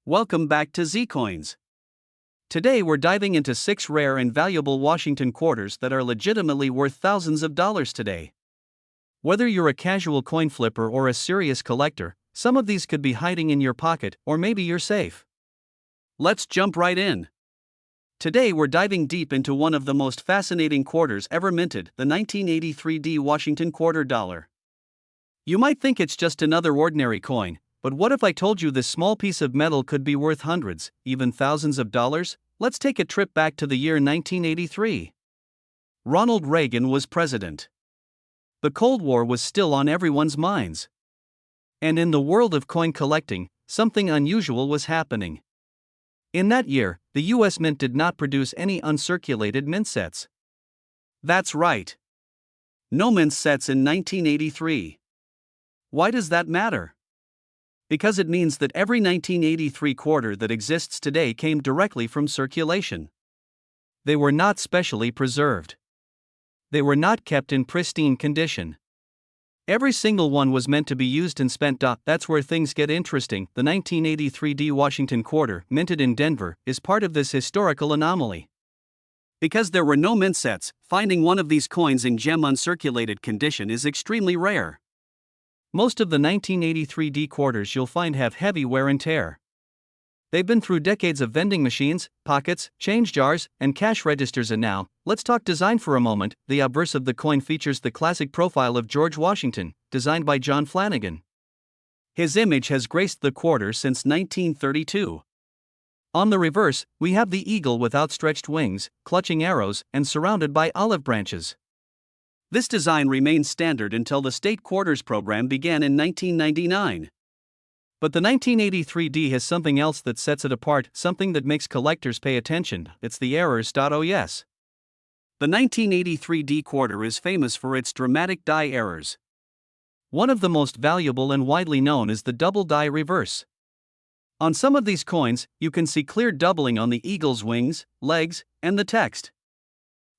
Welcome back to Zcoins. Today we're diving into 6 rare and valuable Washington quarters that are legitimately worth thousands of dollars today. Whether you're a casual coin flipper or a serious collector, some of these could be hiding in your pocket, or maybe your safe. Let's jump right in. Today we're diving deep into one of the most fascinating quarters ever minted, the 1983 Washington quarter dollar. You might think it's just another ordinary coin, but what if I told you this small piece of metal could be worth hundreds, even thousands of dollars? Let's take a trip back to the year 1983. Ronald Reagan was president. The Cold War was still on everyone's minds. And in the world of coin collecting, something unusual was happening. In that year, the US Mint did not produce any uncirculated mint sets. That's right. No mint sets in 1983. Why does that matter? Because it means that every 1983 quarter that exists today came directly from circulation. They were not specially preserved. They were not kept in pristine condition. Every single one was meant to be used and spent. That's where things get interesting. The 1983 Washington quarter, minted in Denver, is part of this historical anomaly. Because there were no mint sets, finding one of these coins in gem uncirculated condition is extremely rare. Most of the 1983 quarters you'll find have heavy wear and tear. They've been through decades of vending machines, pockets, change jars, and cash registers, and now, let's talk design for a moment. The obverse of the coin features the classic profile of George Washington, designed by John Flanagan. His image has graced the quarter since 1932. On the reverse, we have the eagle with outstretched wings, clutching arrows, and surrounded by olive branches. This design remained standard until the state quarters program began in 1999. But the 1983 has something else that sets it apart, something that makes collectors pay attention. It's the errors. Oh yes. The 1983 quarter is famous for its dramatic die errors. One of the most valuable and widely known is the double die reverse. On some of these coins, you can see clear doubling on the eagle's wings, legs, and the text.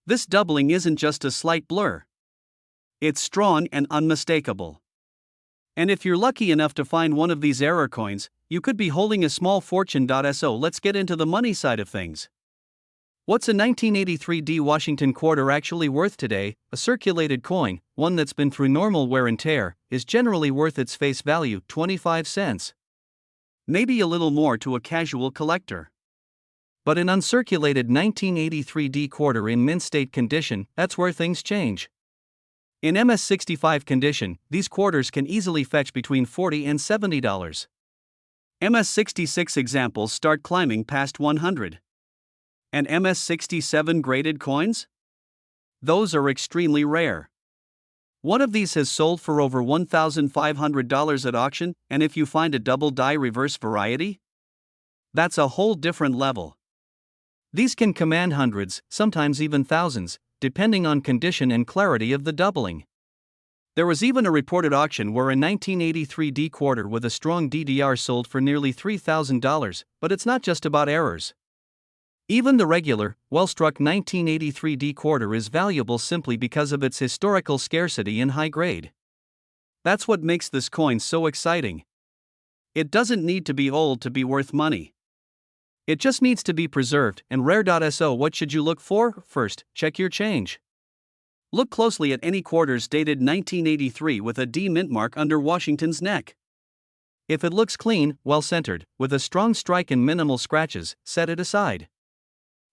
This doubling isn't just a slight blur. It's strong and unmistakable. And if you're lucky enough to find one of these error coins, you could be holding a small fortune. So let's get into the money side of things. What's a 1983 Washington quarter actually worth today? A circulated coin, one that's been through normal wear and tear, is generally worth its face value, 25 cents. Maybe a little more to a casual collector. But an uncirculated 1983 quarter in mint state condition, that's where things change. In MS-65 condition, these quarters can easily fetch between $40 and $70. MS-66 examples start climbing past $100. And MS-67 graded coins? Those are extremely rare. One of these has sold for over $1,500 at auction, and if you find a double die reverse variety? That's a whole different level. These can command hundreds, sometimes even thousands, depending on condition and clarity of the doubling. There was even a reported auction where a 1983 quarter with a strong DDR sold for nearly $3,000, but it's not just about errors. Even the regular, well-struck 1983 quarter is valuable simply because of its historical scarcity and high grade. That's what makes this coin so exciting. It doesn't need to be old to be worth money. It just needs to be preserved and rare. So what should you look for? First, check your change. Look closely at any quarters dated 1983 with a D mint mark under Washington's neck. If it looks clean, well-centered, with a strong strike and minimal scratches, set it aside.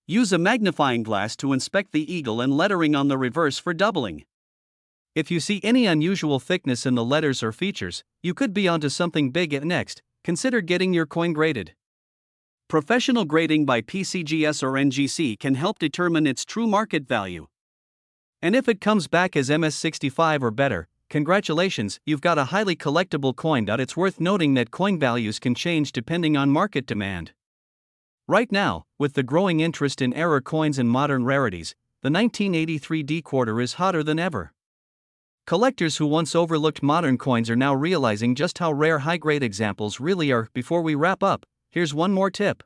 Use a magnifying glass to inspect the eagle and lettering on the reverse for doubling. If you see any unusual thickness in the letters or features, you could be onto something big. Next, consider getting your coin graded. Professional grading by PCGS or NGC can help determine its true market value. And if it comes back as MS-65 or better, congratulations, you've got a highly collectible coin. It's worth noting that coin values can change depending on market demand. Right now, with the growing interest in error coins and modern rarities, the 1983 quarter is hotter than ever. Collectors who once overlooked modern coins are now realizing just how rare high-grade examples really are. Before we wrap up, here's one more tip.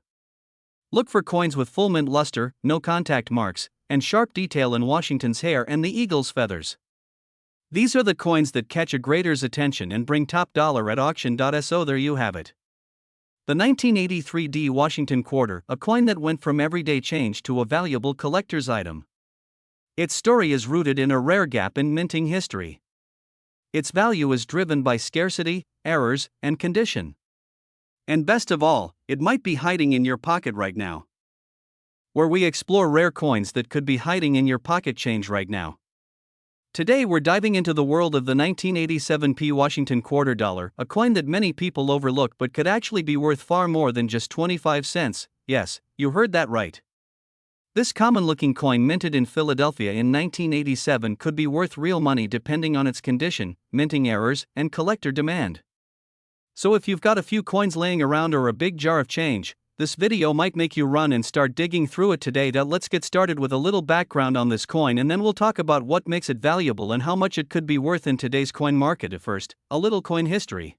Look for coins with full mint luster, no contact marks, and sharp detail in Washington's hair and the eagle's feathers. These are the coins that catch a grader's attention and bring top dollar at auction. So there you have it. The 1983 D Washington quarter, a coin that went from everyday change to a valuable collector's item. Its story is rooted in a rare gap in minting history. Its value is driven by scarcity, errors, and condition. And best of all, it might be hiding in your pocket right now. Where we explore rare coins that could be hiding in your pocket change right now. Today we're diving into the world of the 1987 P Washington quarter dollar, a coin that many people overlook but could actually be worth far more than just 25 cents. Yes, you heard that right. This common-looking coin minted in Philadelphia in 1987 could be worth real money depending on its condition, minting errors, and collector demand. So if you've got a few coins laying around or a big jar of change, this video might make you run and start digging through it today. Let's get started with a little background on this coin, and then we'll talk about what makes it valuable and how much it could be worth in today's coin market. At first, a little coin history.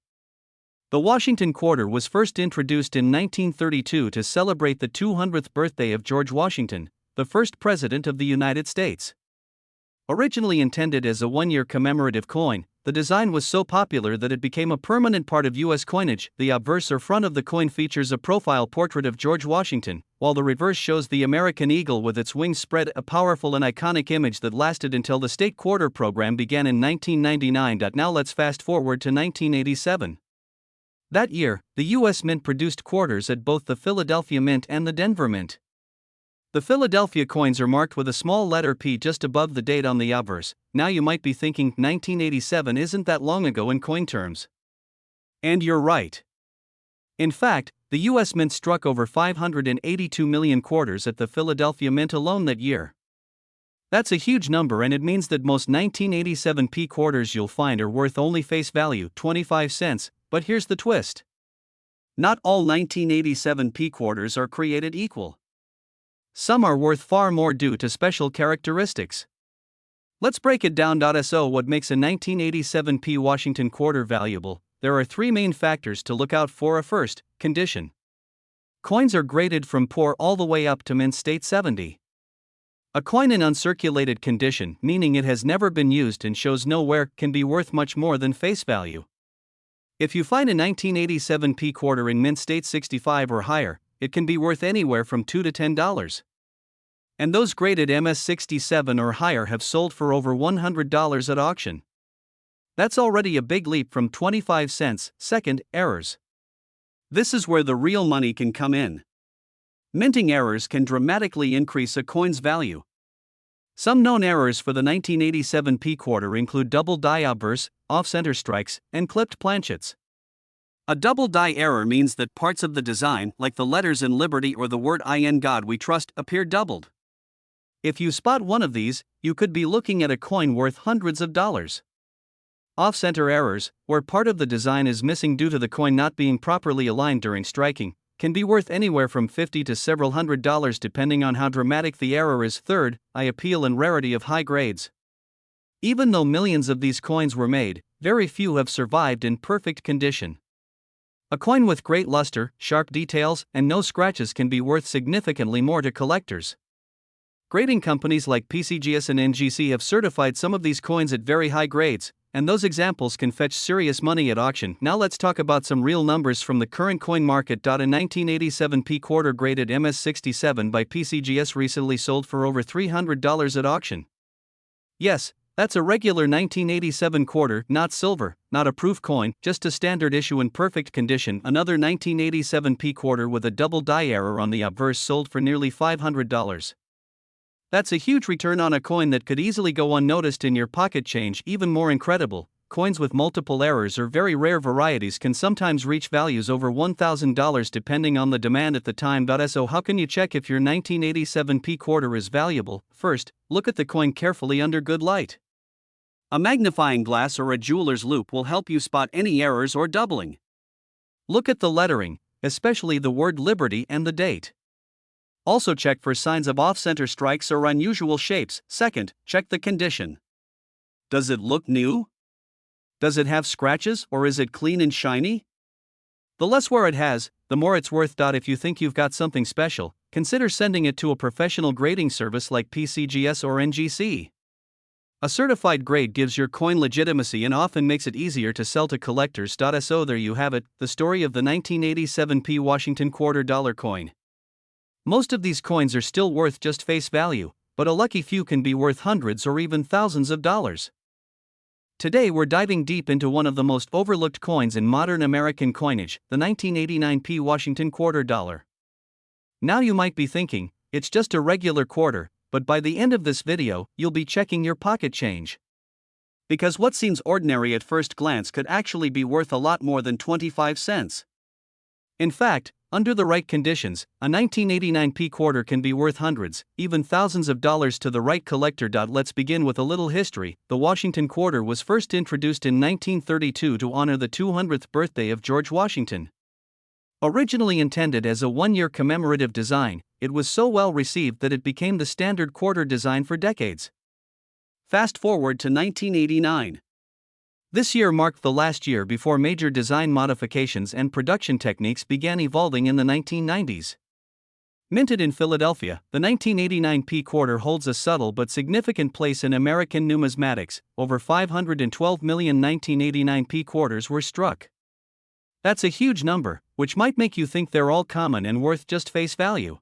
The Washington quarter was first introduced in 1932 to celebrate the 200th birthday of George Washington, the first president of the United States. Originally intended as a one-year commemorative coin, the design was so popular that it became a permanent part of U.S. coinage. The obverse or front of the coin features a profile portrait of George Washington, while the reverse shows the American eagle with its wings spread, a powerful and iconic image that lasted until the state quarter program began in 1999. Now let's fast forward to 1987. That year, the U.S. Mint produced quarters at both the Philadelphia Mint and the Denver Mint. The Philadelphia coins are marked with a small letter P just above the date on the obverse. Now you might be thinking, 1987 isn't that long ago in coin terms. And you're right. In fact, the U.S. Mint struck over 582 million quarters at the Philadelphia Mint alone that year. That's a huge number, and it means that most 1987 P quarters you'll find are worth only face value, 25 cents, but here's the twist. Not all 1987 P quarters are created equal. Some are worth far more due to special characteristics. Let's break it down. So what makes a 1987 P Washington quarter valuable? There are three main factors to look out for. First, condition. Coins are graded from poor all the way up to mint state 70. A coin in uncirculated condition, meaning it has never been used and shows no wear, can be worth much more than face value. If you find a 1987 P quarter in mint state 65 or higher, it can be worth anywhere from $2 to $10. And those graded MS67 or higher have sold for over $100 at auction. That's already a big leap from 25 cents. Second, errors. This is where the real money can come in. Minting errors can dramatically increase a coin's value. Some known errors for the 1987 P quarter include double die obverse, off-center strikes, and clipped planchets. A double die error means that parts of the design, like the letters in Liberty or the word "In God We Trust," appear doubled. If you spot one of these, you could be looking at a coin worth hundreds of dollars. Off-center errors, where part of the design is missing due to the coin not being properly aligned during striking, can be worth anywhere from $50 to several $100 depending on how dramatic the error is. Third, appeal and rarity of high grades. Even though millions of these coins were made, very few have survived in perfect condition. A coin with great luster, sharp details, and no scratches can be worth significantly more to collectors. Grading companies like PCGS and NGC have certified some of these coins at very high grades, and those examples can fetch serious money at auction. Now let's talk about some real numbers from the current coin market. A 1987 P quarter graded MS67 by PCGS recently sold for over $300 at auction. Yes, that's a regular 1987 quarter, not silver, not a proof coin, just a standard issue in perfect condition. Another 1987 P quarter with a double die error on the obverse sold for nearly $500. That's a huge return on a coin that could easily go unnoticed in your pocket change. Even more incredible, coins with multiple errors or very rare varieties can sometimes reach values over $1,000 depending on the demand at the time. So how can you check if your 1987 P quarter is valuable? First, look at the coin carefully under good light. A magnifying glass or a jeweler's loupe will help you spot any errors or doubling. Look at the lettering, especially the word Liberty and the date. Also check for signs of off-center strikes or unusual shapes. Second, check the condition. Does it look new? Does it have scratches, or is it clean and shiny? The less wear it has, the more it's worth. If you think you've got something special, consider sending it to a professional grading service like PCGS or NGC. A certified grade gives your coin legitimacy and often makes it easier to sell to collectors. So there you have it, the story of the 1987 P. Washington quarter dollar coin. Most of these coins are still worth just face value, but a lucky few can be worth hundreds or even thousands of dollars. Today we're diving deep into one of the most overlooked coins in modern American coinage, the 1989 P. Washington quarter dollar. Now you might be thinking, it's just a regular quarter, but by the end of this video, you'll be checking your pocket change. Because what seems ordinary at first glance could actually be worth a lot more than 25 cents. In fact, under the right conditions, a 1989 P quarter can be worth hundreds, even thousands of dollars to the right collector. Let's begin with a little history. The Washington quarter was first introduced in 1932 to honor the 200th birthday of George Washington. Originally intended as a one-year commemorative design, it was so well received that it became the standard quarter design for decades. Fast forward to 1989. This year marked the last year before major design modifications and production techniques began evolving in the 1990s. Minted in Philadelphia, the 1989 P quarter holds a subtle but significant place in American numismatics. Over 512 million 1989 P quarters were struck. That's a huge number, which might make you think they're all common and worth just face value.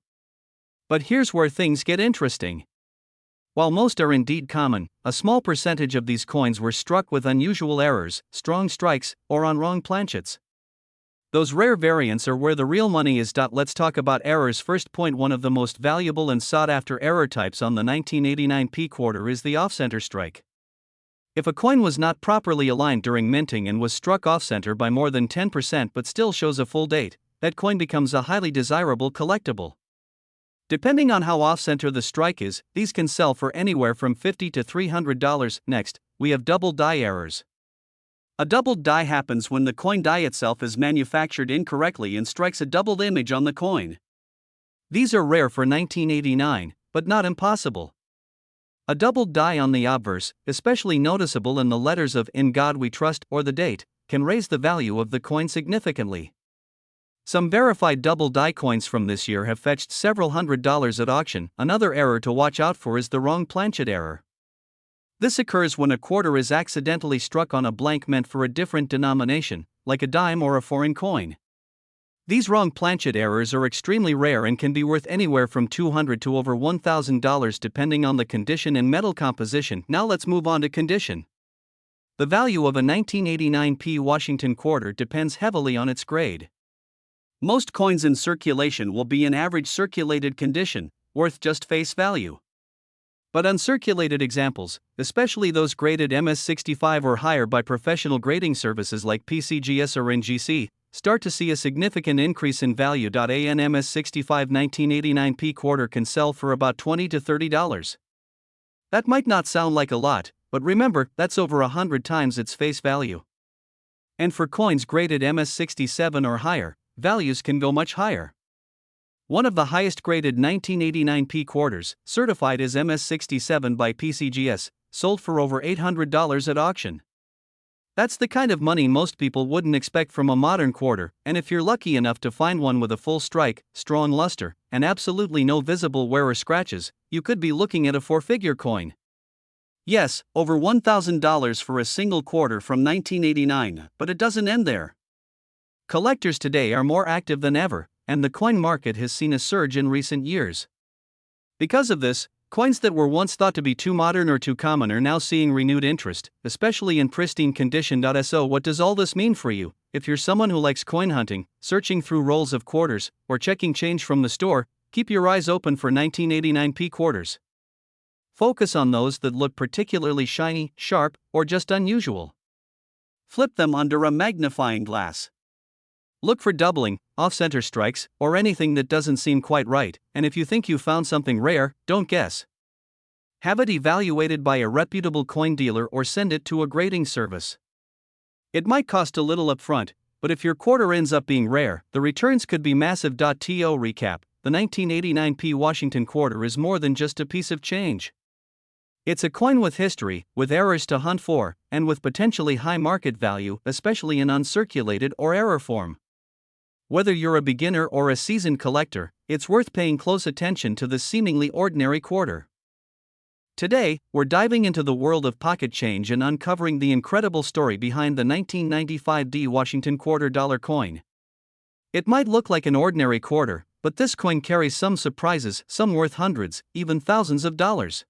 But here's where things get interesting. While most are indeed common, a small percentage of these coins were struck with unusual errors, strong strikes, or on wrong planchets. Those rare variants are where the real money is. Let's talk about errors first. One of the most valuable and sought-after error types on the 1989 P quarter is the off-center strike. If a coin was not properly aligned during minting and was struck off-center by more than 10% but still shows a full date, that coin becomes a highly desirable collectible. Depending on how off-center the strike is, these can sell for anywhere from $50 to $300. Next, we have double die errors. A doubled die happens when the coin die itself is manufactured incorrectly and strikes a doubled image on the coin. These are rare for 1989, but not impossible. A doubled die on the obverse, especially noticeable in the letters of "In God We Trust" or the date, can raise the value of the coin significantly. Some verified double die coins from this year have fetched several $100s at auction. Another error to watch out for is the wrong planchet error. This occurs when a quarter is accidentally struck on a blank meant for a different denomination, like a dime or a foreign coin. These wrong planchet errors are extremely rare and can be worth anywhere from $200 to over $1,000 depending on the condition and metal composition. Now let's move on to condition. The value of a 1989 P Washington quarter depends heavily on its grade. Most coins in circulation will be in average circulated condition, worth just face value. But uncirculated examples, especially those graded MS65 or higher by professional grading services like PCGS or NGC, start to see a significant increase in value. An MS65 1989 P quarter can sell for about $20 to $30. That might not sound like a lot, but remember, that's over 100 times its face value. And for coins graded MS67 or higher, values can go much higher. One of the highest graded 1989 P quarters, certified as MS67 by PCGS, sold for over $800 at auction. That's the kind of money most people wouldn't expect from a modern quarter, and if you're lucky enough to find one with a full strike, strong luster, and absolutely no visible wear or scratches, you could be looking at a four-figure coin. Yes, over $1,000 for a single quarter from 1989, but it doesn't end there. Collectors today are more active than ever, and the coin market has seen a surge in recent years. Because of this, coins that were once thought to be too modern or too common are now seeing renewed interest, especially in pristine condition. So what does all this mean for you? If you're someone who likes coin hunting, searching through rolls of quarters, or checking change from the store, keep your eyes open for 1989 P quarters. Focus on those that look particularly shiny, sharp, or just unusual. Flip them under a magnifying glass. Look for doubling, off-center strikes, or anything that doesn't seem quite right, and if you think you found something rare, don't guess. Have it evaluated by a reputable coin dealer or send it to a grading service. It might cost a little upfront, but if your quarter ends up being rare, the returns could be massive. To recap, the 1989 P Washington quarter is more than just a piece of change. It's a coin with history, with errors to hunt for, and with potentially high market value, especially in uncirculated or error form. Whether you're a beginner or a seasoned collector, it's worth paying close attention to this seemingly ordinary quarter. Today, we're diving into the world of pocket change and uncovering the incredible story behind the 1995 D Washington quarter dollar coin. It might look like an ordinary quarter, but this coin carries some surprises, some worth hundreds, even thousands of dollars.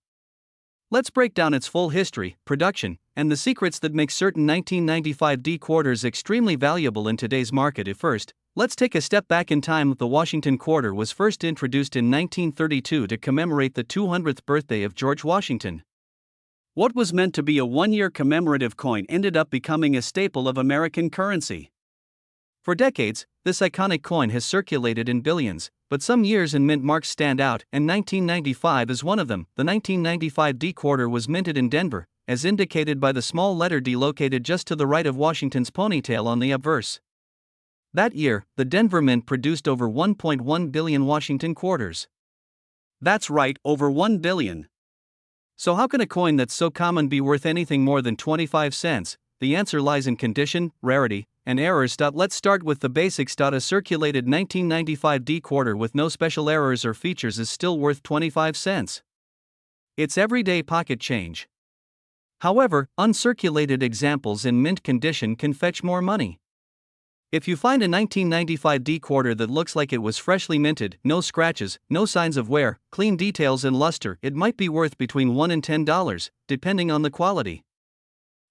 Let's break down its full history, production, and the secrets that make certain 1995 D quarters extremely valuable in today's market. First, let's take a step back in time. The Washington quarter was first introduced in 1932 to commemorate the 200th birthday of George Washington. What was meant to be a one-year commemorative coin ended up becoming a staple of American currency. For decades, this iconic coin has circulated in billions, but some years and mint marks stand out, and 1995 is one of them. The 1995 D quarter was minted in Denver, as indicated by the small letter D located just to the right of Washington's ponytail on the obverse. That year, the Denver Mint produced over 1.1 billion Washington quarters. That's right, over 1 billion. So how can a coin that's so common be worth anything more than 25 cents? The answer lies in condition, rarity, and errors. Let's start with the basics. A circulated 1995 D quarter with no special errors or features is still worth 25 cents. It's everyday pocket change. However, uncirculated examples in mint condition can fetch more money. If you find a 1995 D quarter that looks like it was freshly minted, no scratches, no signs of wear, clean details and luster, it might be worth between $1 and $10, depending on the quality.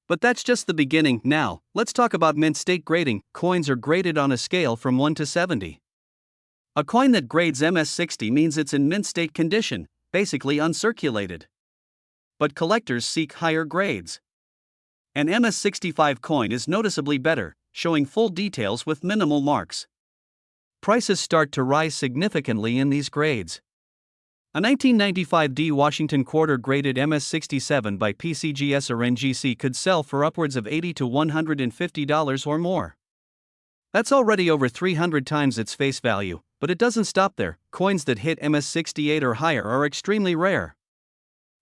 But that's just the beginning. Now, let's talk about mint state grading. Coins are graded on a scale from 1 to 70. A coin that grades MS60 means it's in mint state condition, basically uncirculated. But collectors seek higher grades. An MS65 coin is noticeably better, showing full details with minimal marks. Prices start to rise significantly in these grades. A 1995 D Washington quarter graded MS67 by PCGS or NGC could sell for upwards of $80 to $150 or more. That's already over 300 times its face value, but it doesn't stop there. Coins that hit MS68 or higher are extremely rare.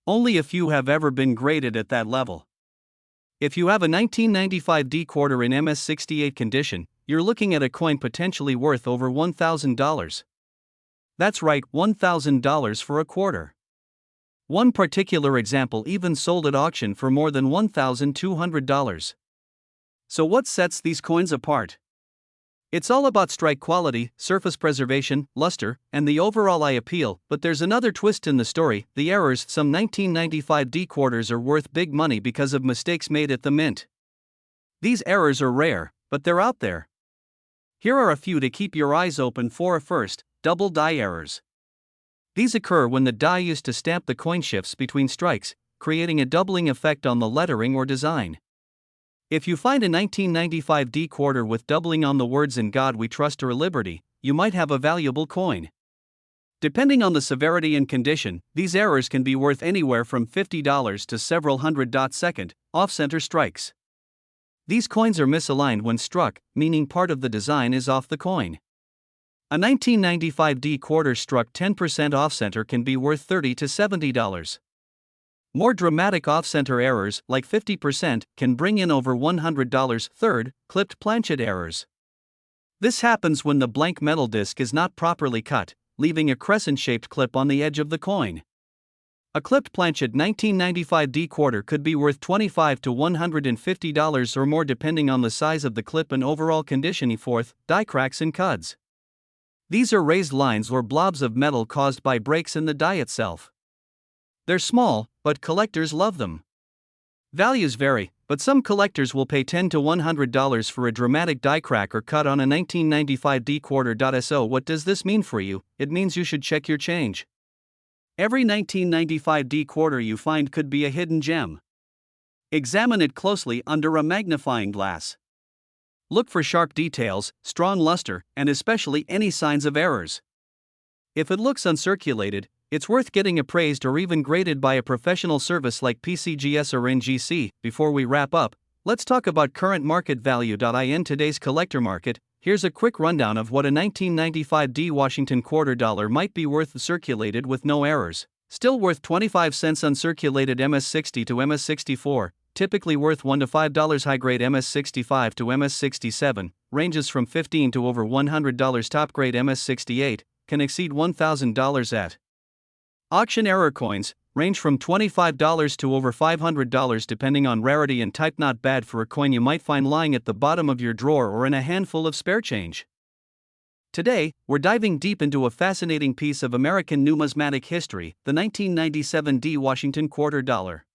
Only a few have ever been graded at that level. If you have a 1995 D quarter in MS68 condition, you're looking at a coin potentially worth over $1,000. That's right, $1,000 for a quarter. One particular example even sold at auction for more than $1,200. So what sets these coins apart? It's all about strike quality, surface preservation, luster, and the overall eye appeal, but there's another twist in the story: the errors. Some 1995 D quarters are worth big money because of mistakes made at the mint. These errors are rare, but they're out there. Here are a few to keep your eyes open for. First, double die errors. These occur when the die used to stamp the coin shifts between strikes, creating a doubling effect on the lettering or design. If you find a 1995 D quarter with doubling on the words "In God We Trust" or "Liberty," you might have a valuable coin. Depending on the severity and condition, these errors can be worth anywhere from $50 to several hundred. Second, off-center strikes. These coins are misaligned when struck, meaning part of the design is off the coin. A 1995 D quarter struck 10% off-center can be worth $30 to $70. More dramatic off-center errors, like 50%, can bring in over $100. Third, clipped planchet errors. This happens when the blank metal disc is not properly cut, leaving a crescent-shaped clip on the edge of the coin. A clipped planchet 1995 D quarter could be worth $25 to $150 or more depending on the size of the clip and overall condition. Fourth, die cracks and cuds. These are raised lines or blobs of metal caused by breaks in the die itself. They're small, but collectors love them. Values vary, but some collectors will pay $10 to $100 for a dramatic die crack or cut on a 1995 D quarter. So what does this mean for you? It means you should check your change. Every 1995 D quarter you find could be a hidden gem. Examine it closely under a magnifying glass. Look for sharp details, strong luster, and especially any signs of errors. If it looks uncirculated, it's worth getting appraised or even graded by a professional service like PCGS or NGC. Before we wrap up, let's talk about current market value. In today's collector market, here's a quick rundown of what a 1995 D Washington quarter dollar might be worth circulated with no errors. Still worth 25 cents uncirculated MS60 to MS64. Typically worth $1 to $5. High-grade MS65 to MS67, ranges from $15 to over $100. Top-grade MS68, can exceed $1,000 at auction. Error coins, range from $25 to over $500 depending on rarity and type. Not bad for a coin you might find lying at the bottom of your drawer or in a handful of spare change. Today, we're diving deep into a fascinating piece of American numismatic history, the 1997 D Washington Quarter Dollar.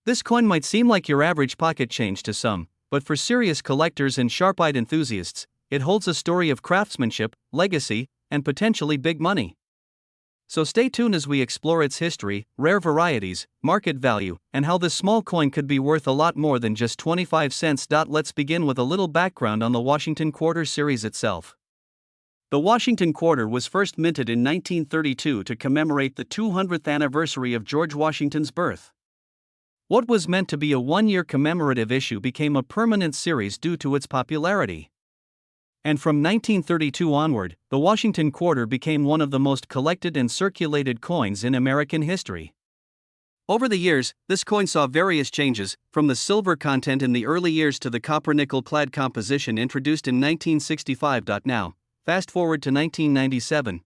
This coin might seem like your average pocket change to some, but for serious collectors and sharp-eyed enthusiasts, it holds a story of craftsmanship, legacy, and potentially big money. So stay tuned as we explore its history, rare varieties, market value, and how this small coin could be worth a lot more than just 25 cents. Let's begin with a little background on the Washington Quarter series itself. The Washington Quarter was first minted in 1932 to commemorate the 200th anniversary of George Washington's birth. What was meant to be a one-year commemorative issue became a permanent series due to its popularity. And from 1932 onward, the Washington Quarter became one of the most collected and circulated coins in American history. Over the years, this coin saw various changes, from the silver content in the early years to the copper-nickel clad composition introduced in 1965. Now, fast forward to 1997.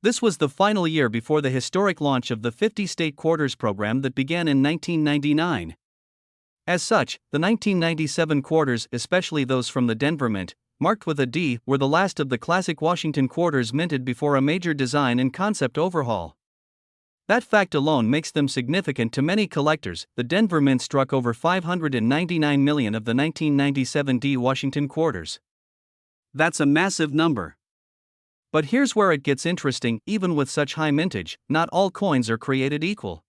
This was the final year before the historic launch of the 50-state quarters program that began in 1999. As such, the 1997 quarters, especially those from the Denver Mint, marked with a D, were the last of the classic Washington quarters minted before a major design and concept overhaul. That fact alone makes them significant to many collectors. The Denver Mint struck over 599 million of the 1997 D Washington quarters. That's a massive number. But here's where it gets interesting: even with such high mintage, not all coins are created equal.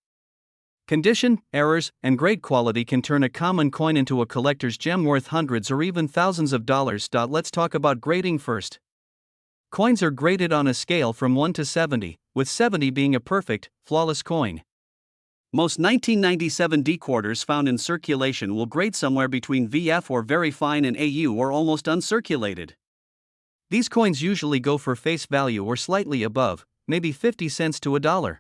Condition, errors, and grade quality can turn a common coin into a collector's gem worth hundreds or even thousands of dollars. Let's talk about grading first. Coins are graded on a scale from 1 to 70, with 70 being a perfect, flawless coin. Most 1997 D quarters found in circulation will grade somewhere between VF or very fine and AU or almost uncirculated. These coins usually go for face value or slightly above, maybe 50 cents to $1.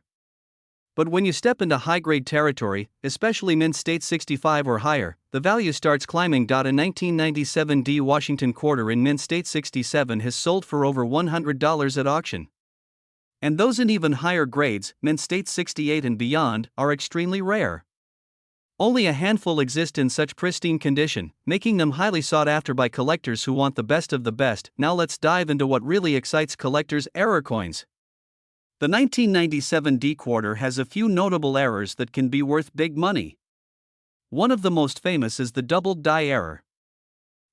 But when you step into high-grade territory, especially Mint State 65 or higher, the value starts climbing. A 1997 D Washington Quarter in Mint State 67 has sold for over $100 at auction. And those in even higher grades, Mint State 68 and beyond, are extremely rare. Only a handful exist in such pristine condition, making them highly sought after by collectors who want the best of the best. Now let's dive into what really excites collectors: error coins. The 1997 D Quarter has a few notable errors that can be worth big money. One of the most famous is the doubled die error.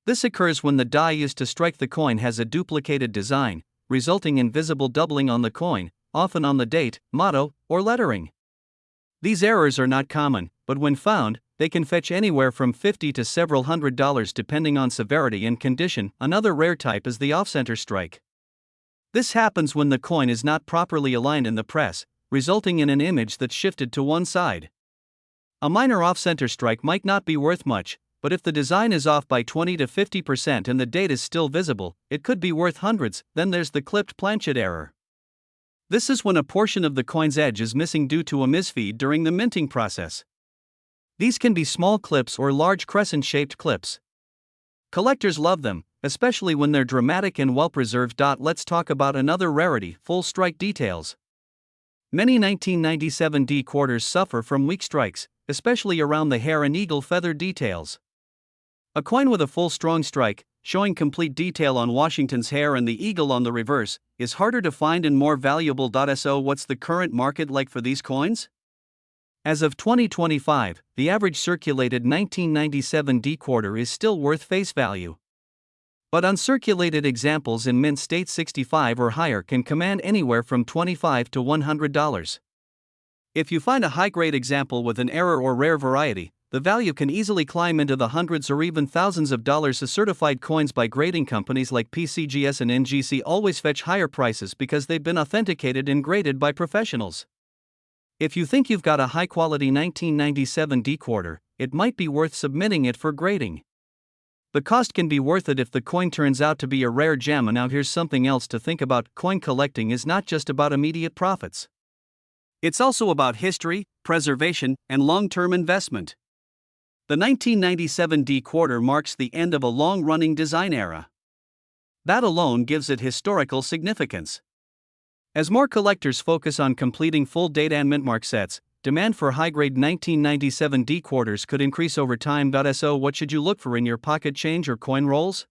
This occurs when the die used to strike the coin has a duplicated design, resulting in visible doubling on the coin, often on the date, motto, or lettering. These errors are not common, but when found, they can fetch anywhere from $50 to several $100 depending on severity and condition. Another rare type is the off-center strike. This happens when the coin is not properly aligned in the press, resulting in an image that's shifted to one side. A minor off-center strike might not be worth much, but if the design is off by 20 to 50% and the date is still visible, it could be worth hundreds. Then there's the clipped planchet error. This is when a portion of the coin's edge is missing due to a misfeed during the minting process. These can be small clips or large crescent-shaped clips. Collectors love them, especially when they're dramatic and well-preserved. Let's talk about another rarity: full strike details. Many 1997 D quarters suffer from weak strikes, especially around the hair and eagle feather details. A coin with a full strong strike, showing complete detail on Washington's hair and the eagle on the reverse, is harder to find and more valuable. So what's the current market like for these coins? As of 2025, the average circulated 1997 D quarter is still worth face value. But uncirculated examples in Mint State 65 or higher can command anywhere from $25 to $100. If you find a high-grade example with an error or rare variety, the value can easily climb into the hundreds or even thousands of dollars. Certified coins by grading companies like PCGS and NGC always fetch higher prices because they've been authenticated and graded by professionals. If you think you've got a high-quality 1997 D quarter, it might be worth submitting it for grading. The cost can be worth it if the coin turns out to be a rare gem. And now here's something else to think about: coin collecting is not just about immediate profits. It's also about history, preservation, and long-term investment. The 1997 D quarter marks the end of a long-running design era. That alone gives it historical significance. As more collectors focus on completing full date and mint mark sets, demand for high-grade 1997 D quarters could increase over time. So what should you look for in your pocket change or coin rolls?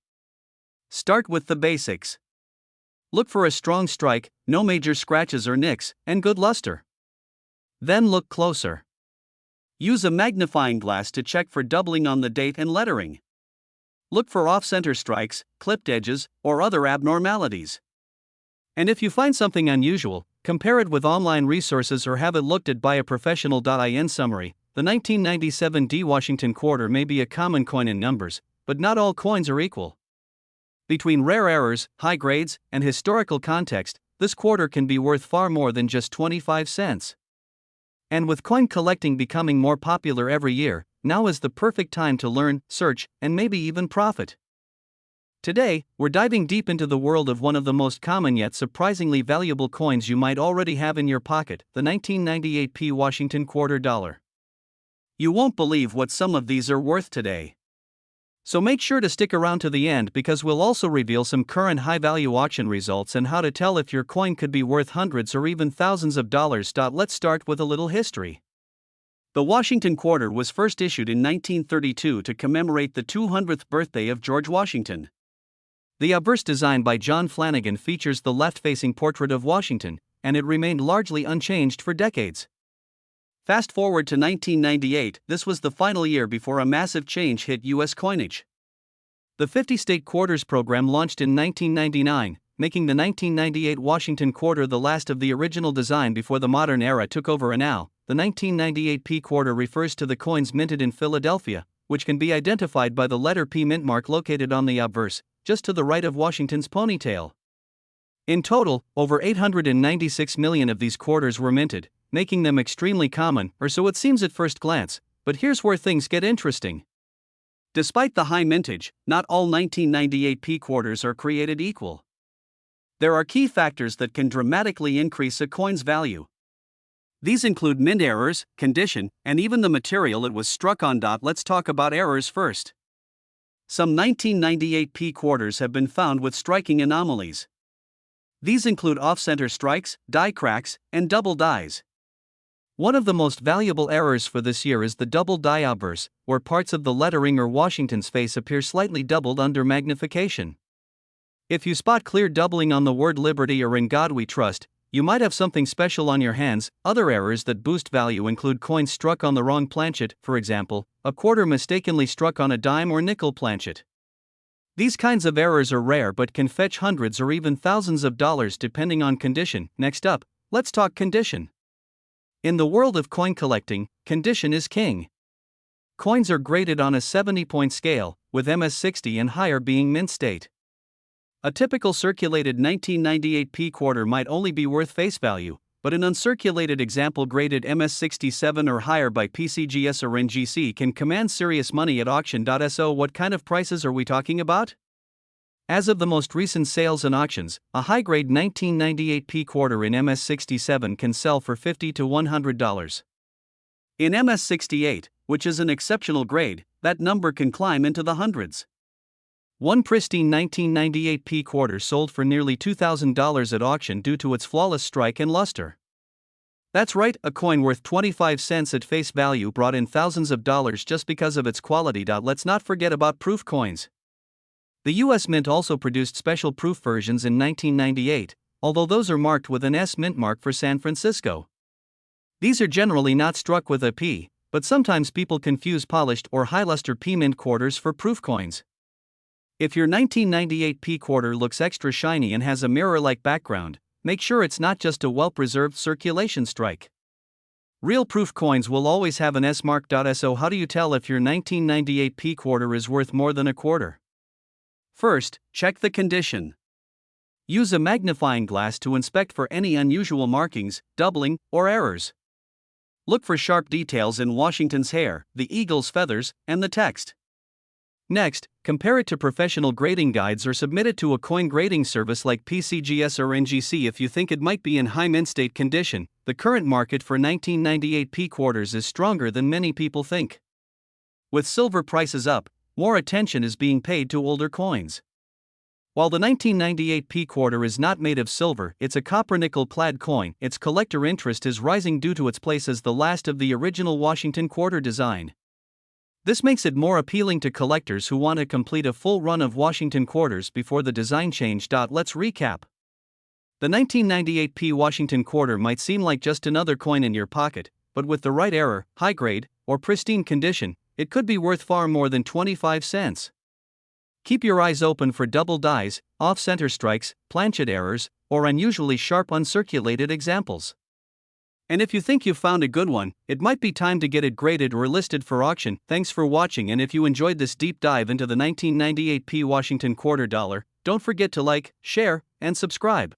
Start with the basics. Look for a strong strike, no major scratches or nicks, and good luster. Then look closer. Use a magnifying glass to check for doubling on the date and lettering. Look for off-center strikes, clipped edges, or other abnormalities. And if you find something unusual, compare it with online resources or have it looked at by a professional. In summary, the 1997 D Washington quarter may be a common coin in numbers, but not all coins are equal. Between rare errors, high grades, and historical context, this quarter can be worth far more than just 25 cents. And with coin collecting becoming more popular every year, now is the perfect time to learn, search, and maybe even profit. Today, we're diving deep into the world of one of the most common yet surprisingly valuable coins you might already have in your pocket, the 1998 P Washington quarter dollar. You won't believe what some of these are worth today. So make sure to stick around to the end because we'll also reveal some current high-value auction results and how to tell if your coin could be worth hundreds or even thousands of dollars. Let's start with a little history. The Washington quarter was first issued in 1932 to commemorate the 200th birthday of George Washington. The obverse design by John Flanagan features the left-facing portrait of Washington, and it remained largely unchanged for decades. Fast forward to 1998, this was the final year before a massive change hit U.S. coinage. The 50-state quarters program launched in 1999, making the 1998 Washington quarter the last of the original design before the modern era took over. The 1998 P quarter refers to the coins minted in Philadelphia, which can be identified by the letter P mint mark located on the obverse, just to the right of Washington's ponytail. In total, over 896 million of these quarters were minted, making them extremely common, or so it seems at first glance, but here's where things get interesting. Despite the high mintage, not all 1998 P quarters are created equal. There are key factors that can dramatically increase a coin's value. These include mint errors, condition, and even the material it was struck on. Let's talk about errors first. Some 1998 P quarters have been found with striking anomalies. These include off-center strikes, die cracks, and double dies. One of the most valuable errors for this year is the double die obverse, where parts of the lettering or Washington's face appear slightly doubled under magnification. If you spot clear doubling on the word Liberty or In God We Trust, you might have something special on your hands. Other errors that boost value include coins struck on the wrong planchet, for example, a quarter mistakenly struck on a dime or nickel planchet. These kinds of errors are rare but can fetch hundreds or even thousands of dollars depending on condition. Next up, let's talk condition. In the world of coin collecting, condition is king. Coins are graded on a 70-point scale, with MS60 and higher being mint state. A typical circulated 1998 P quarter might only be worth face value, but an uncirculated example graded MS67 or higher by PCGS or NGC can command serious money at auction. So what kind of prices are we talking about? As of the most recent sales and auctions, a high-grade 1998 P quarter in MS67 can sell for $50 to $100. In MS68, which is an exceptional grade, that number can climb into the hundreds. One pristine 1998 P quarter sold for nearly $2,000 at auction due to its flawless strike and luster. That's right, a coin worth 25 cents at face value brought in thousands of dollars just because of its quality. Let's not forget about proof coins. The U.S. Mint also produced special proof versions in 1998, although those are marked with an S mint mark for San Francisco. These are generally not struck with a P, but sometimes people confuse polished or high-luster P mint quarters for proof coins. If your 1998 P quarter looks extra shiny and has a mirror-like background, make sure it's not just a well-preserved circulation strike. Real proof coins will always have an S mark. So how do you tell if your 1998 P quarter is worth more than a quarter? First, check the condition. Use a magnifying glass to inspect for any unusual markings, doubling, or errors. Look for sharp details in Washington's hair, the eagle's feathers, and the text. Next, compare it to professional grading guides or submit it to a coin grading service like PCGS or NGC if you think it might be in high mint state condition. The current market for 1998 P quarters is stronger than many people think. With silver prices up, more attention is being paid to older coins. While the 1998 P quarter is not made of silver, it's a copper-nickel clad coin. Its collector interest is rising due to its place as the last of the original Washington quarter design. This makes it more appealing to collectors who want to complete a full run of Washington quarters before the design change. Let's recap. The 1998 P Washington quarter might seem like just another coin in your pocket, but with the right error, high grade, or pristine condition, it could be worth far more than 25 cents. Keep your eyes open for double dies, off-center strikes, planchet errors, or unusually sharp uncirculated examples. And if you think you've found a good one, it might be time to get it graded or listed for auction. Thanks for watching, and if you enjoyed this deep dive into the 1998 P Washington quarter dollar, don't forget to like, share, and subscribe.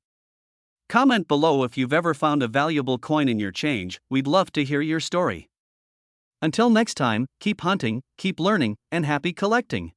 Comment below if you've ever found a valuable coin in your change. We'd love to hear your story. Until next time, keep hunting, keep learning, and happy collecting.